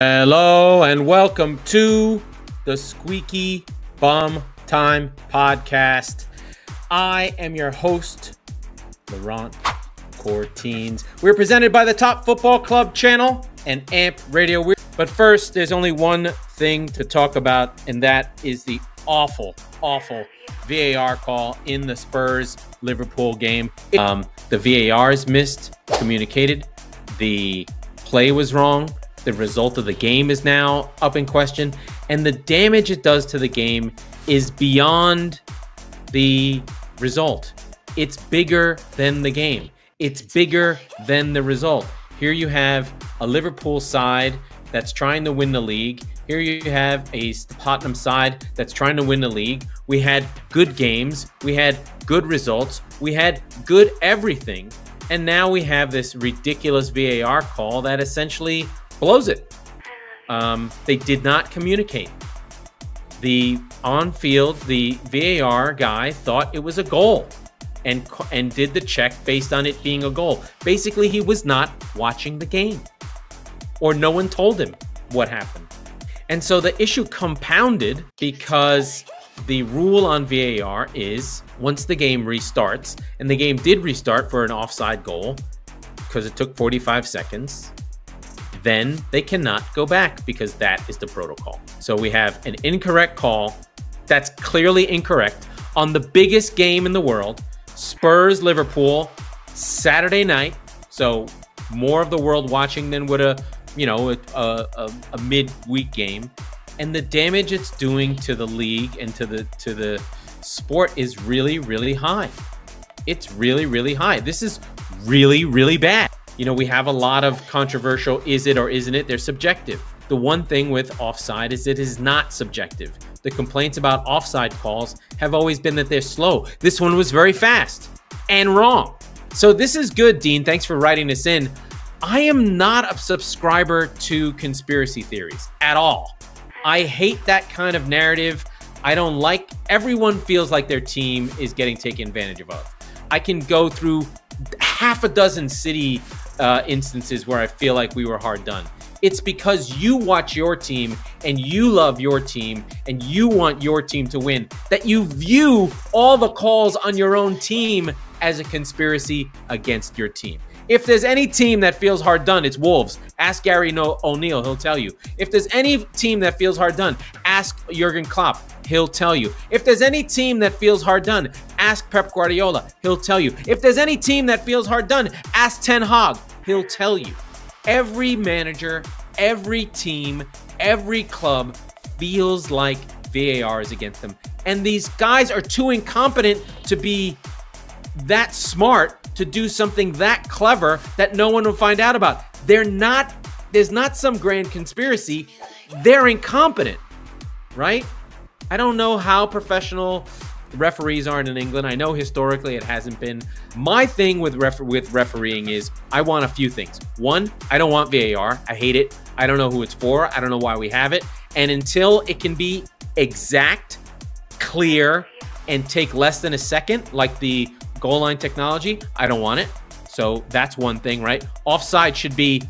Hello and welcome to the Squeaky Bum Time Podcast. I am your host, Laurent Cortines. We're presented by the Top Football Club channel and AMP Radio. But first, there's only one thing to talk about, and that is the awful VAR call in the Spurs-Liverpool game. The VAR's miscommunicated. The play was wrong. The result of the game is now up in question, and the damage it does to the game is beyond the result. It's bigger than the game. It's bigger than the result. Here you have a Liverpool side that's trying to win the league. Here you have a Tottenham side that's trying to win the league. We had good games. We had good results. We had good everything. And now we have this ridiculous VAR call that essentially blows it. They did not communicate. The on-field, the VAR guy thought it was a goal and did the check based on it being a goal. Basically, he was not watching the game, or no one told him what happened. And so the issue compounded because the rule on VAR is once the game restarts, and the game did restart for an offside goal because it took 45 seconds, then they cannot go back because that is the protocol. So we have an incorrect call that's clearly incorrect on the biggest game in the world, Spurs-Liverpool, Saturday night. So more of the world watching than would a midweek game. And the damage it's doing to the league and to the sport is really, really high. It's really, really high. This is really, really bad. You know, we have a lot of controversial, is it or isn't it? They're subjective. The one thing with offside is it is not subjective. The complaints about offside calls have always been that they're slow. This one was very fast and wrong. So this is good, Dean. Thanks for writing this in. I am not a subscriber to conspiracy theories at all. I hate that kind of narrative. I don't like, everyone feels like their team is getting taken advantage of. I can go through half a dozen city instances where I feel like we were hard done. It's because you watch your team and you love your team and you want your team to win that you view all the calls on your own team as a conspiracy against your team. If there's any team that feels hard done, it's Wolves. Ask Gary O'Neill, he'll tell you. If there's any team that feels hard done, ask Jurgen Klopp, he'll tell you. If there's any team that feels hard done, ask Pep Guardiola, he'll tell you. If there's any team that feels hard done, ask Ten Hag, he'll tell you. Every manager, every team, every club feels like VAR is against them. And these guys are too incompetent to be that smart to do something that clever that no one will find out about. There's not some grand conspiracy. They're incompetent, right? I don't know how professional referees are in England. I know historically it hasn't been. My thing with refereeing is I want a few things. One, I don't want VAR. I hate it. I don't know who it's for. I don't know why we have it. And until it can be exact, clear, and take less than a second, like the goal line technology, I don't want it. So that's one thing, right? Offside should be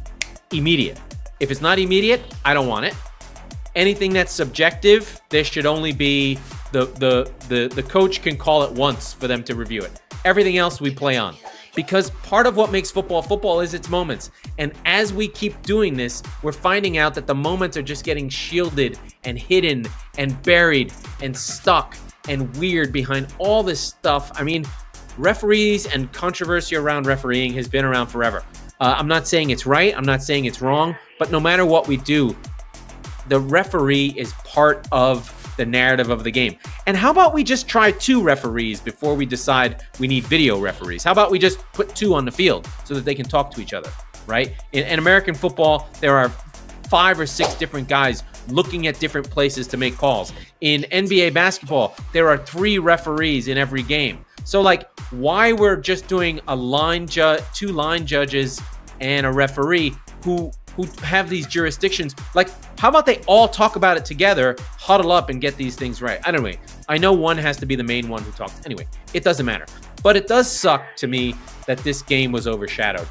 immediate. If it's not immediate, I don't want it. Anything that's subjective, there should only be the coach can call it once for them to review it. Everything else we play on. Because part of what makes football is its moments. And as we keep doing this, we're finding out that the moments are just getting shielded and hidden and buried and stuck and weird behind all this stuff. I mean, referees and controversy around refereeing has been around forever. I'm not saying it's right. I'm not saying it's wrong. But no matter what we do, the referee is part of the narrative of the game. And how about we just try 2 referees before we decide we need video referees? How about we just put 2 on the field so that they can talk to each other, right? In American football, there are 5 or 6 different guys looking at different places to make calls. In NBA basketball, there are 3 referees in every game. So like, why we're just doing a 2 line judges and a referee who have these jurisdictions, like, how about they all talk about it together, huddle up and get these things right? Anyway, I know one has to be the main one who talks. Anyway, it doesn't matter. But it does suck to me that this game was overshadowed.